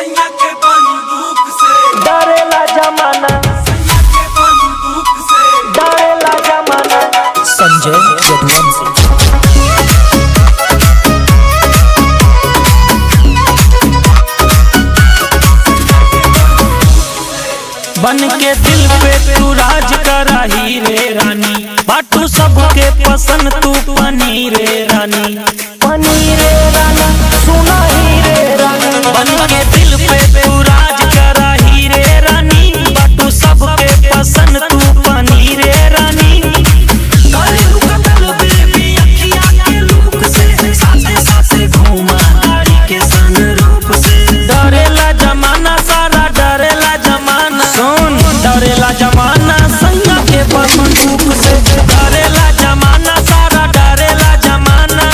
सैया के बंदूक से डरेला जमाना, सैया के बंदूक से डरेला जमाना। संजय यदुवंशी। बन के दिल पे तू राज करा हीरे रानी, बाटू सबके पसंद तू पनीरे रानी, पनीरे रानी सुना हीरे रानी। बन के दिल पे तू राज करा हीरे रानी, बाटू सबके पसंद तू पनीरे रानी। करेलू कतल बेबी अखिया के लूक से, साथे साथे घूमा गाड़ी के सनरूफ से। डरेला जमाना सारा, डरेला जमाना, सुन डरेला जमाना सैया के बंदूक से। डरेला जमाना सारा, डरेला जमाना,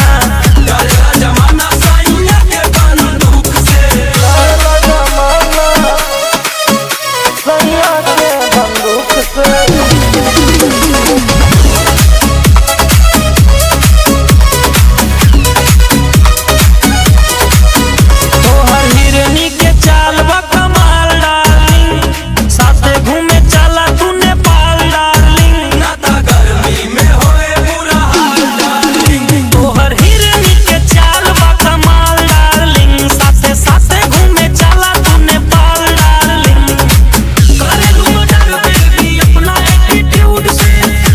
डरेला जमाना सैया के बंदूक से। डरेला जमाना सैया के बंदूक से। तोहर हिरनी के चाल बा कमाल डार्लिंग, साथे घूमे चला तू नेपाल डार्लिंग। नाता गर्मी में होए बुरा हाल डार्लिंग। तोहर हिरनी के चाल बा कमाल डार्लिंग, साथे साथे घूमे चला तू नेपाल डार्लिंग। करेलू मर्डर बेबी अपना एटीट्यूड से,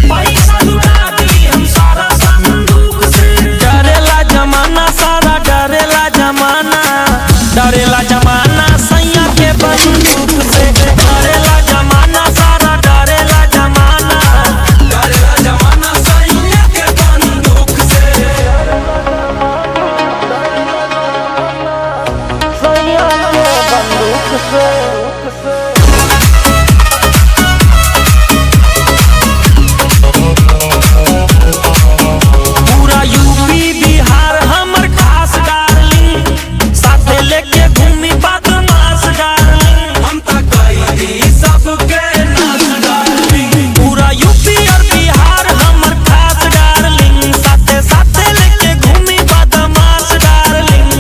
पैसा लुटा दी हम सारा संदूक से। डरेला जमाना सारा, डरेला जमाना, डरेला जमाना सैया के बंदूक से। डरेला जमाना सारा, डरेला जमाना, डरेला जमाना सैया के बंदूक से। सैया के बंदूक से। पूरा यूपी बिहार हमर खास डार्लिंग, साथे लेके घूमी बदमाश डार्लिंग। हम तक कई सबके नाच डार्लिंग। पूरा यूपी और बिहार हमर खास डार्लिंग, साथे साथे लेके घूमी बदमाश डार्लिंग।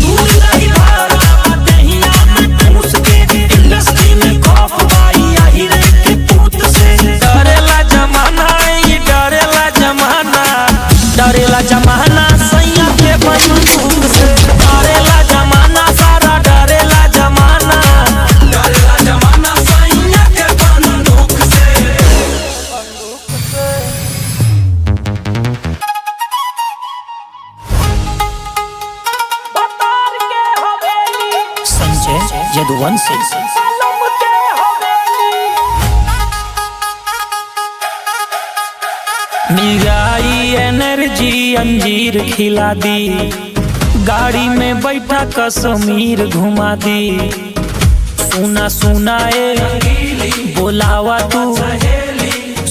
दूर नहीं भागा दहिया में ठूस के, इंडस्ट्री में खौफ बाई यही रे के पूत से। डरेला जमाना, ये डरेला जमाना, डरेला जमाना सैया के बंदूक से। डरेला जमाना सारा, डरेला जमाना, डरेला जमाना सैया के बंदूक से। संजय यदुवंशी। मिराई एनर्जी अंजीर खिला दी, गाड़ी में बैठा कश्मीर घुमा दी। सुना सुना ए बोलावा तू,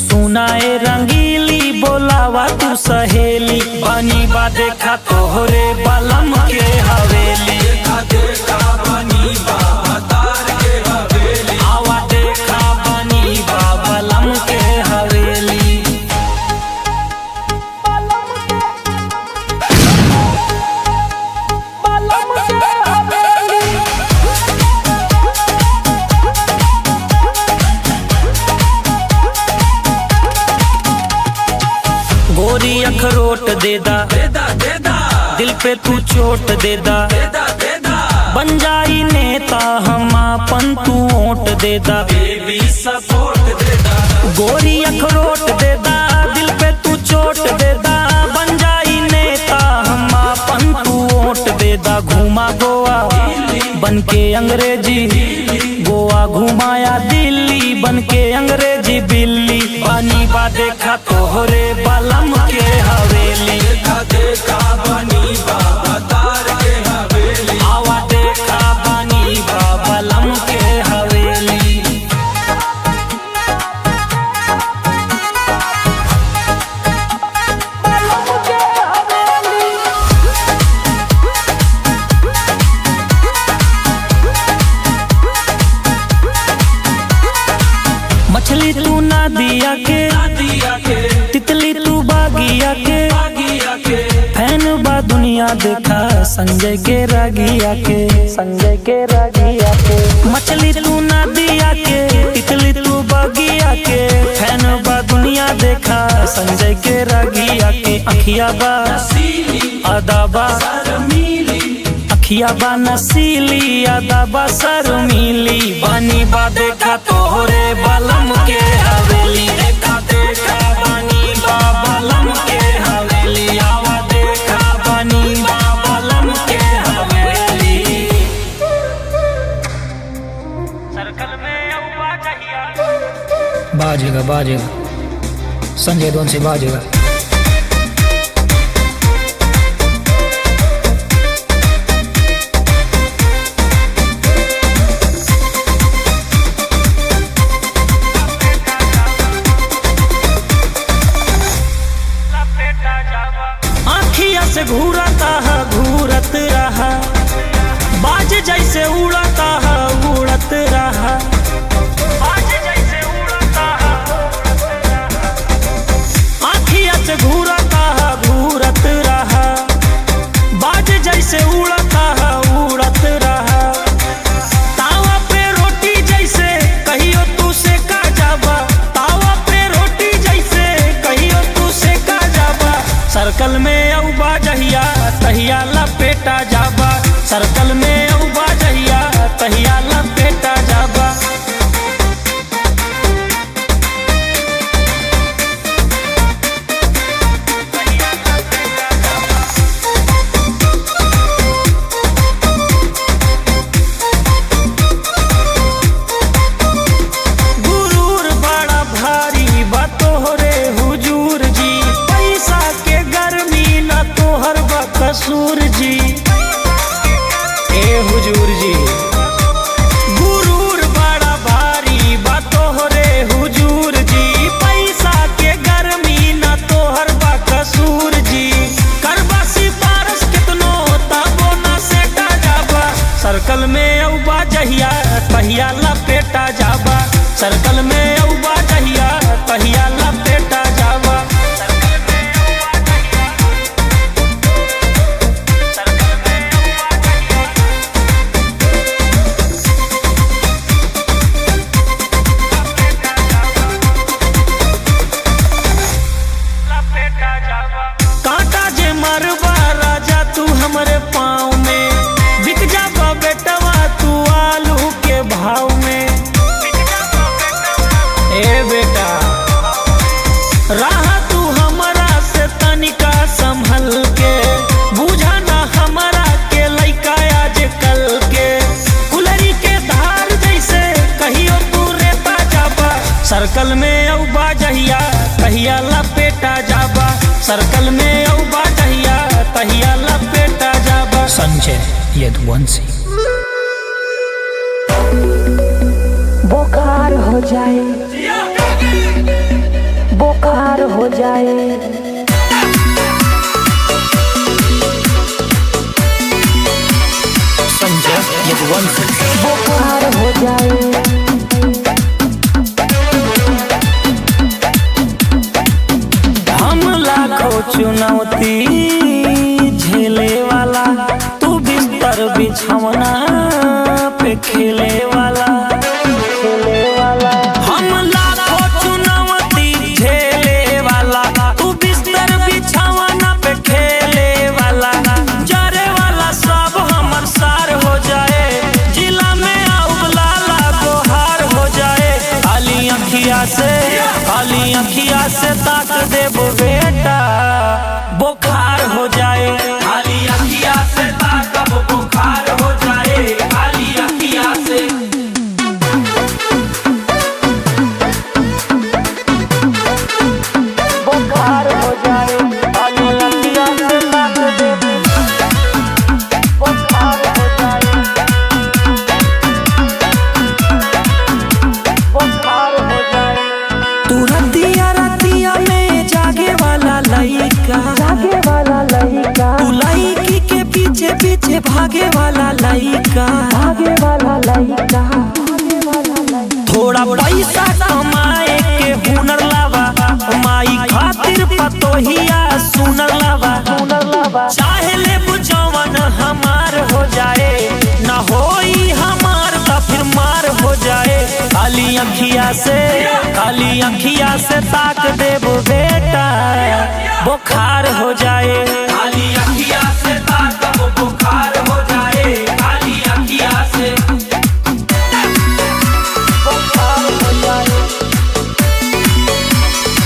सुना ए रंगीली बोलावा तू सहेली। बनी बा देखा तोहरे बलम के हवेली, देखा देखा बनी बाबा तार के हवेली। आवा देखा बनी बा बलम के हवेली। गोरी अखरोट देदा, देदा देदा दिल पे तू चोट देदा। देदा देदा बन जाई नेता हम आपन तू ओट देदा। बेबी सपोर्ट देदा। गोरी अखरोट देदा, दिल पे तू चोट देदा। बन जाई नेता हम आपन तू ओट देदा। घुमा गोवा बन के अंग्रेजी, गोवा घुमाया दिल्ली बन के अंग्रेजी बिल्ली। पानी बा देखा तोहरे बलम के हवेली, देखा देखा बनी बाबा तार के हवेली। आवा देखा बनी बा बलम के हवेली। मछली तू ना दिया के, दिया के तितली तू बागिया के। आगिया के फैन बा दुनिया देखा संजय के रागिया के, संजय के रागिया के। मछली तू नदिया के, तितली तू बगिया के, फैन बा दुनिया देखा संजय के रागिया के। अखिया बा अदाबा अखिया बा नसीली, अदाबा शर्मीली, बानी बा देखा तोहरे बलम के हवेली। देखा देखा बानी बा बलम के हवेली, आवा देखा बानी बा बलम के हवेली। सर्कल में आऊं चाहिए, बाजेगा बाजेगा संजय दोन से बाजेगा। से घूरता है घूरत रहा, बाज जैसे उड़ता है उड़त रहा, बाज जैसे उड़ता है उड़त रहा। आँखिया से घूरता है घूरत रहा, बाज जैसे उड़ता है उड़त रहा। तावा पे रोटी जैसे कहियो तू से का जाबा, तावा पे रोटी जैसे कहियो तू से का जाबा। सर्कल में जहिया तहिया लपेटा जाबा, सर्कल में औबा जहिया तहिया लपेटा जाबा। गुरूर बड़ा भारी बा तोहरे हुजूर जी, पैसा के गर्मी न तोहर कसूर जी। ए हुजूर जी गुरूर बड़ा भारी बा तोहरे हुजूर जी, पैसा के गर्मी न तोहर बा कसूर जी। करबा सिफारिश कितनो तबो न सेटा जाबा, सर्कल में औबा जहिया तहिया लपेटा जाबा, सर्कल में औबा जहिया तहिया लपेटा जाबा। कांटा जे मरबा राजा तू हमरे पाँव में, बिक जाबा बेटवा तू आलू के भाव में। ए बेटा रहा तू हमरा से तनिका संभल के, बुझा ना हमरा के लइका आज कल के। कुलरी के धार जैसे कहियो तू रेता जाबा, सर्कल में औबा जहिया तहिया लपेटा जाबा, सर्कल में औबा जहिया तहिया लपेटा जाबा। संजय यदुवंशी। बुखार हो जाए, बुखार हो जाए, संजय यदुवंशी। बुखार हो जाए। हम लाखों चुनौती झेले वाला, तू बिस्तर बिछौना पे खेले वाला, खेले वाला। हम लाखों चुनौती झेले वाला, तू बिस्तर बिछौना पे खेले वाला। जरे वाला सब हमर सार हो जाए, जिला में आउलाला गोहार हो जाए। खाली अखिया से ताक देबो बेटा, बुखार हो जाए। खाली अखिया से ताकब बुखार हो जाए, खाली अखिया से। बुखार हो जाए, खाली अखिया से ताक देबो, बुखार हो जाए, बुखार हो जाए। तू रतिया में जागे वाला लइका, जागे वाला लइका, तू लइकी के पीछे पीछे भागे वाला लइका, भागे वाला लइका, भागे वाला लइका। थोड़ा पैसा कमाए के हुनर लावा, माई खातिर पतोहिया सुनर लावा, सुनर लावा, चाहे ले बुझवन हम जाए, ना होई हमार तो फिर मार हो जाए। काली अखिया से ताक देबो बेटा, बुखार हो जाए। काली अखिया से ताकब बुखार हो जाए, काली अखिया से बुखार हो जाए,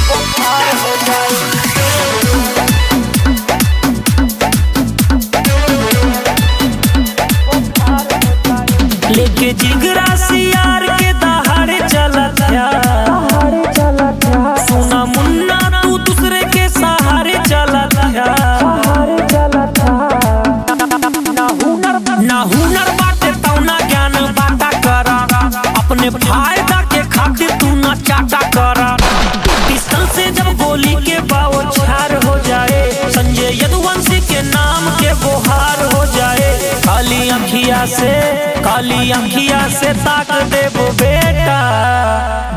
बुखार हो जाए। लेके जिगरा सियार के दहाड़े चलत है, सुना मुन्ना तू दूसरे के सहारे चलत है। ना हुनर बाटे तो ना ज्ञान बाटा करा, अपने फायदा के खातिर तू ना चाटा करा। पिस्तल से जब गोली के बौछार हो जाए, संजय यदुवंशी के नाम के बोहार हो जाए। काली अखिया से ताक देबो बेटा,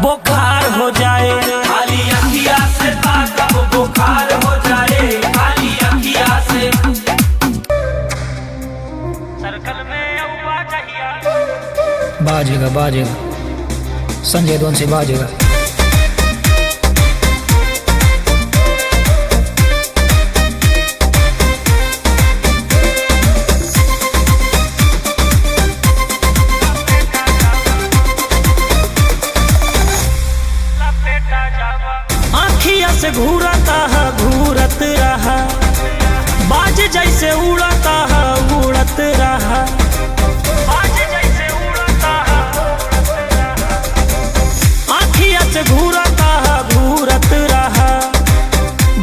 बुखार हो जाए। काली अखिया से ताकब बुखार हो जाए, काली अखिया से सर्कल में अब्बा चाहिए। बाजेगा संजय वंशी बाजेगा। से घूरत रहा, बाज जैसे उड़ता है उड़त रहा। आँखिया से घूरत रहा,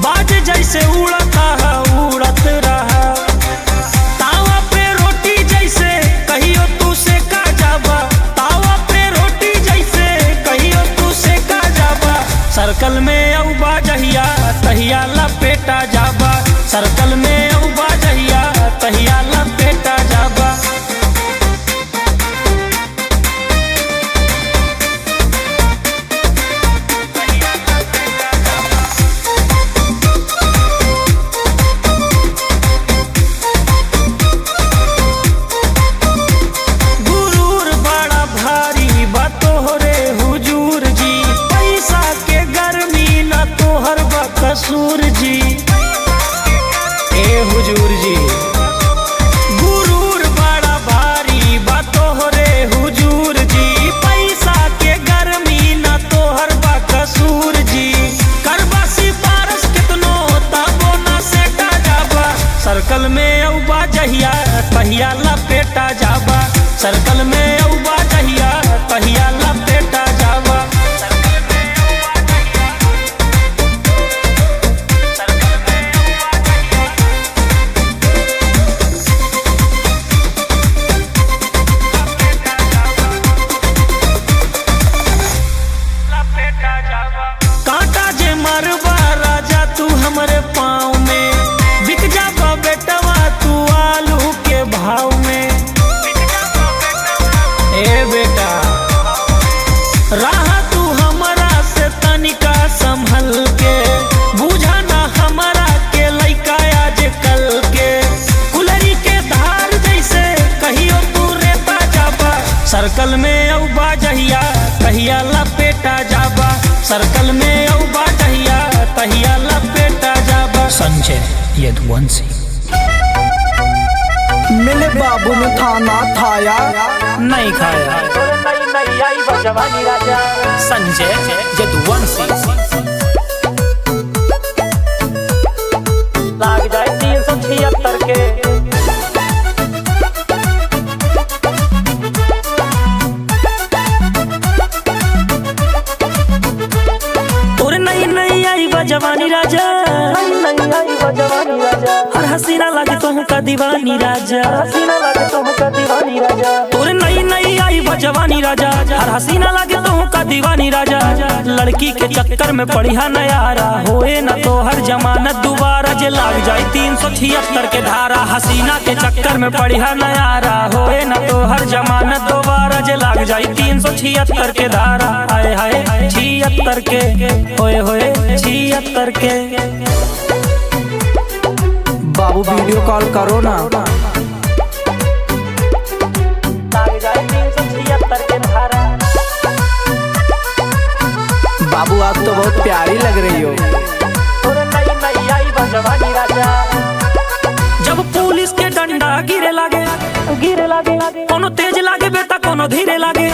बाज जैसे उड़ता है उड़त रहा। तावा पे रोटी जैसे कहियो तू से का जाबा, तावा पे रोटी जैसे कहियो तू से का जाबा। सर्कल में जहिया तहिया लपेटा जाबा, सर्कल में औबा जहिया तहिया लपेटा जाबा। गुरूर बड़ा भारी बा तोहरे हुजूर जी, पैसा के गर्मी न तोहर बा कसूर जी। ए हुजूर जी गुरूर बड़ा भारी बा तोहरे हुजूर जी, पैसा के गर्मी न तोहर बा कसूर जी। करबा सिफारिश कितनो तबो न सेटा जाबा, सर्कल में औबा जहिया तहिया लपेटा जाबा, सर्कल में औबा जहिया तहिया लपेटा जाबा। कांटा जे मरबा राजा तू हमरे पाँव में, बिक जाबा बेटवा तू आलू के भाव में। ए बेटा रहा तू हमरा से तनिका संभल के, बुझा ना हमरा के लइका आज कल के। कुलरी के धार जैसे कहियो तू रेता जाबा, सर्कल में औबा जहिया तहिया लपेटा जाबा, सर्कल में औबा जहिया तहिया लपेटा जाबा। संजय यदुवंशी। मेरे बाबू ने खाना खाया नहीं खाया। नहीं आई बजवानी राजा। संजय यदुवंशी। लाग जाए 376 के। तोरे नहीं आई बजवानी राजा, नहीं आई बजवानी राजा। हर हसीना लागे तुम का दीवानी राजा, हसीना लागे तुम का दीवानी राजा। तोरे नहीं आई बजवानी राजा, हर हसीना लागे तुम का दीवानी राजा। लड़की के चक्कर में पड़िया नयारा, होए ना तो हर जमानत दोबारा। जे लाग जाए 376 के धारा, हसीना के चक्कर में पड़िया नयारा, होए ना तो हर जमानत दोबारा। जे लाग जाए 376 के धारा, आए हाय 76 के, होए होए 76 के। बाबू वीडियो कॉल करो ना। कोनो तेज लागे बेटा कोनो धीरे लागे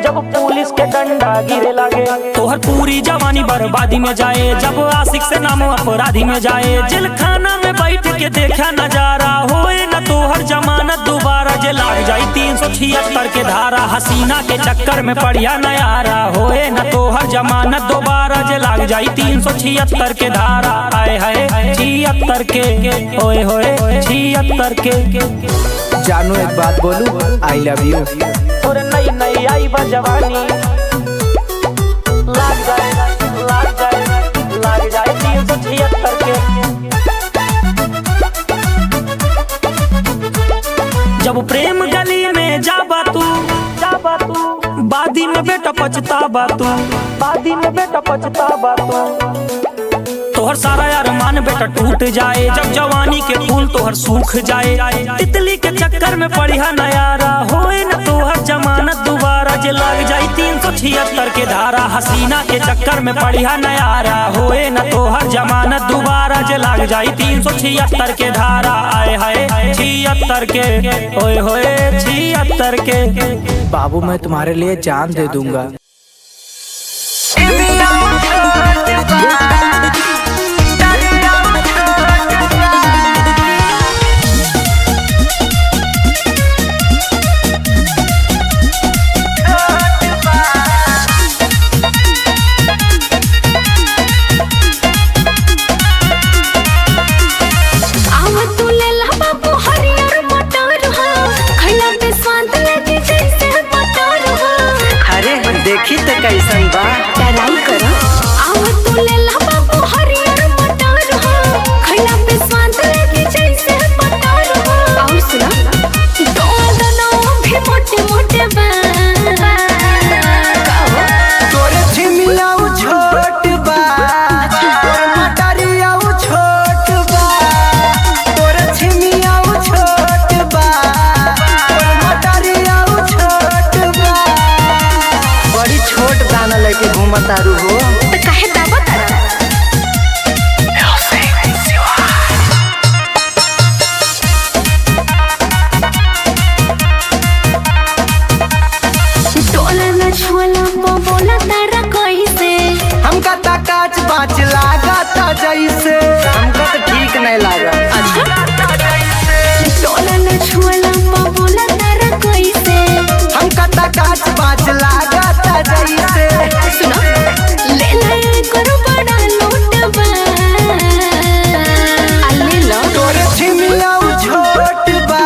जब पुलिस के डंडा गिरे लागे। तोहर पूरी जवानी बर्बादी में जाए जब आशिक से नाम अपराधी में जाए। जेल खाना में बैठ के देखा नजारा होए न तोहर जमानत दोबारा। जे लाग जाई 376 के धारा हसीना के चक्कर में पड़िया नयारा होए न तोहर जमानत दोबारा। जे लाग जाई 376 के धारा आए हाय 76 के ओए होए 76 के। जानू एक बात बोलू आई लव यू। और नई नई आई बा जवानी लाग जाए 376 के। जब प्रेम गली में जाबा तू बादी में बेटा पछताबा तू तोहर सारा अरमान बेटा टूट जाए जब जवानी के फूल तोहर सूख जाए। तितली के चक्कर में पड़िया नयारा होए न तोहर जमानत दोबारा। जे लग जाई 376 के धारा हसीना के चक्कर में पड़िया नयारा होए न तोहर जमानत दोबारा। जे लग जाई 376 के धारा आए हाय 76 के ओए होए 76 के। बाबू मैं तुम्हारे लिए जान दे दूंगा। देखी तो कैसन बा चलाई करो आव तू ले ला बाबू हरियर मटर हो खैला पे स्वाद लगे जैसे मटर हो। और सुना दोनों भी मोटे मोटे बा तोरे छिमियाऊ छोट बा तोरे मटरियाऊ छोट बा। तोरे छिमियाऊ छोट बा तोरे मटरियाऊ छोट बा। बड़ी छोट दाना लेके घूमतारू हो तो काहे दावा तारा। टोला न छोला पो बोला तारा कैसे हमका ता काच बाच लागता जैसे। हमका तो ठीक नहीं लगा। टोला न छोला पो बोला तारा कैसे हमका ता काच बाच लागता जैसे। सुनो ले ले करो बड़ा लोटबा ले लो। तोरे छिमियाऊ छोट बा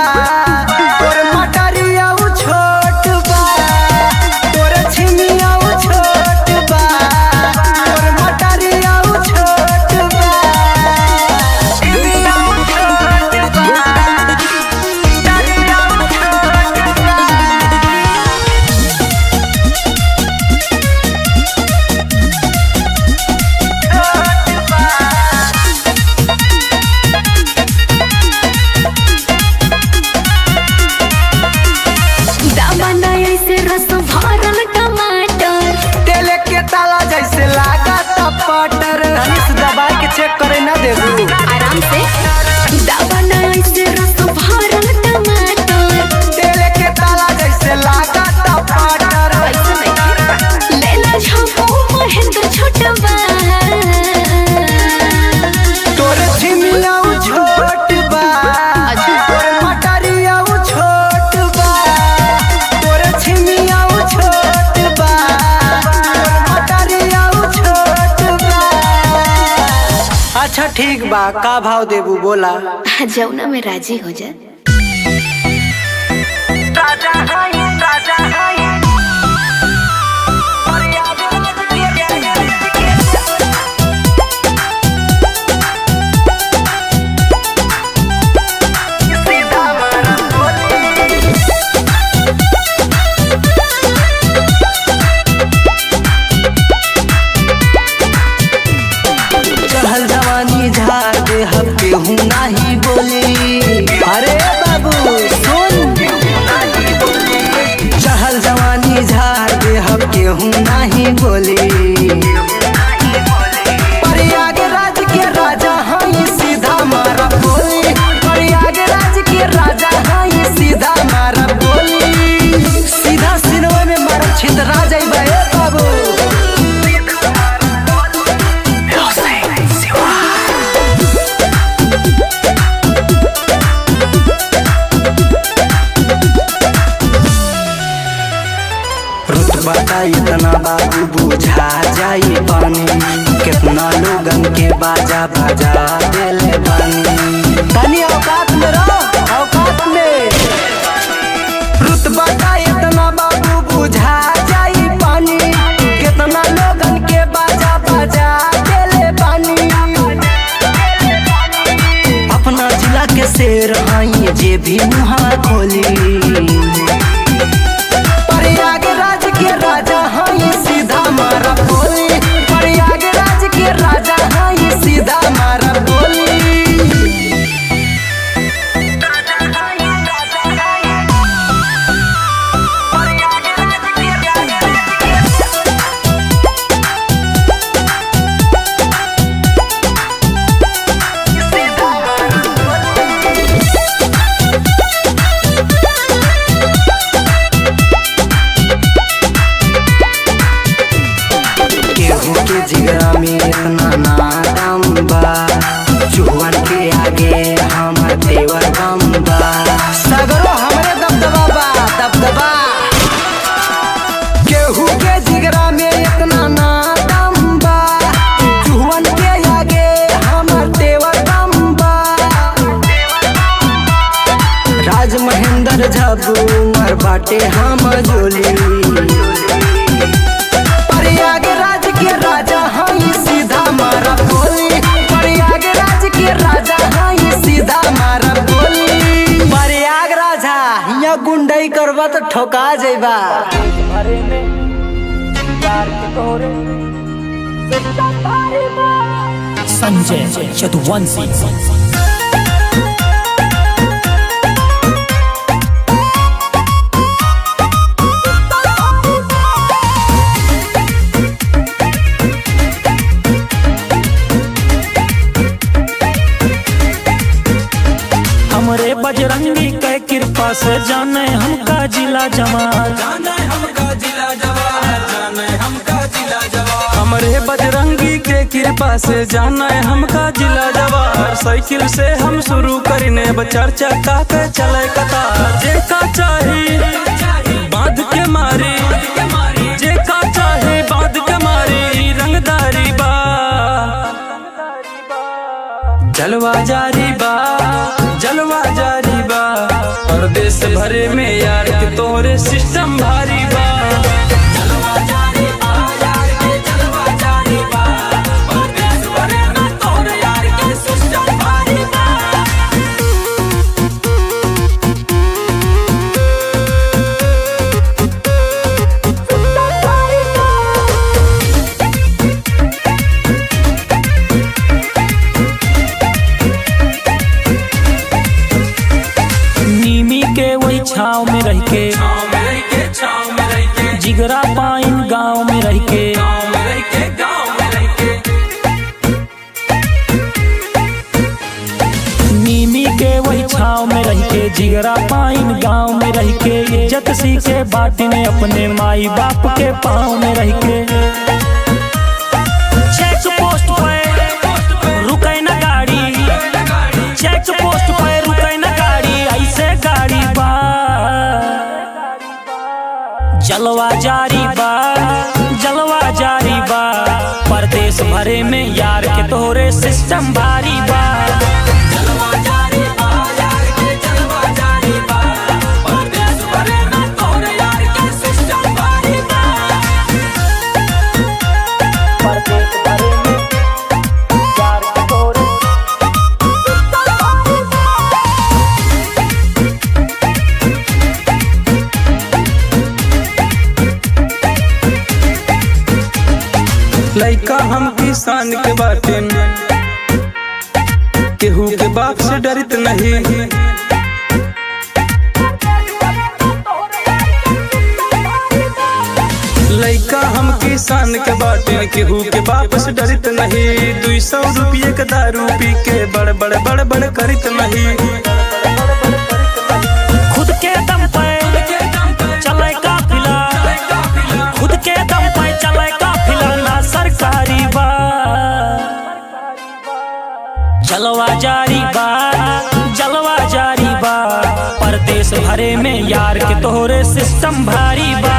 तोरे मटरियाऊ छोट बा। तोरे छिमियाऊ छोट बा तोरे मटरियाऊ छोट बा। छिमियाऊ छोट बा मटरियाऊ छोट बा। दाबना ऐसे रस भरल टमाटर तेल के ताला जैसे लागता पटर। धनुष दबा के चेक करे ना देबू। आराम से दाबना ऐसे रस भरल टमाटर तेल के ताला जैसे लागता पटर। ऐसे नहीं ले ला झपो महेंद्र छोटबा। तोरे छिमियाऊ छोट बा तोरे मटरियाऊ छोट बा। तोरे छिमियाऊ छोट बा तोरे मटरियाऊ छोट बा। अच्छा ठीक बा का भाव देबू बोला। जौना में राजी हो जा। चढ़ल जवानी झाड़ दे हम केहू नाही बोली। अरे बता इतना बाबू बुझा जाई पानी कितना लोगन के बाजा बजा देले बानी तनी औकात में रहो औकात में रुतबा का इतना बाबू बुझा जाई पानी कितना लोगन के बाजा बजा देले बानी अपना जिला के शेर हई जे भी मुहा खोली प्रयागराज के राजा हई सीधा मारा बोली प्रयागराज के राजा हई सीधा मारा बोली जिगरा में इतना नादम बा चुहन के आगे हमर देवर बम बा सगरो हमरे दबदबा बा दबदबा केहू के जिगरा में इतना नादम बा चुहन के आगे हमर देवर बम बा राज महेंद्र झब्बू मर बाटे हम जोली प्रयागराज के राजा हई सीधा मारा बोली प्रयागराज के राजा हई सीधा मारा बोली प्रयागराज यहाँ गुंडई करबा तो ठोका जेबा संजय यदुवंशी। हमरे बजरंगी के कृपा से जाने हमका जिला जवान हमरे बजरंगी के कृपा से जाना है हमका जिला जवार साइकिल से हम शुरू करने चर्चा का के चले कतार जे का चाही बांध के मारी जे का चाही बांध के मारी रंगदारी बा जलवा जारी बा जलवा जारी बा और देश भरे में यार के तोरे सिस्टम भारी बा छाव में रह के जिगरा पाइन गांव में रह के नीमी के वही छाव में रह के जिगरा पाइन गांव में रह के इज्जत सीखे बाटने अपने माई बाप के पाँव में रह के चेक पोस्ट पे रुके न गाड़ी चेक पोस्ट पे रुके न गाड़ी ऐसे गाड़ी बा जलवा जारी बा जलवा जारी बा परदेश भरे में यार के तोरे सिस्टम भारी बा जलवा जारी बा यार के जलवा जारी बा परदेश भरे में तोरे यार के सिस्टम भारी बा परदेश भरे में यार के तोरे लइका हम किसान के बाटे केहू के बाप से डरित नहीं लइका हम किसान के बाटे केहू के बाप से डरित नहीं 200 रुपये के दारू पी के बड़ बड़ करित नहीं खुद के दम पे चले काफिला खुद के दम पे चले काफिला ना सरकारी बा जलवा जारी बा जलवा जारी बा परदेश भरे में यार के तोहरे सिस्टम भारी बा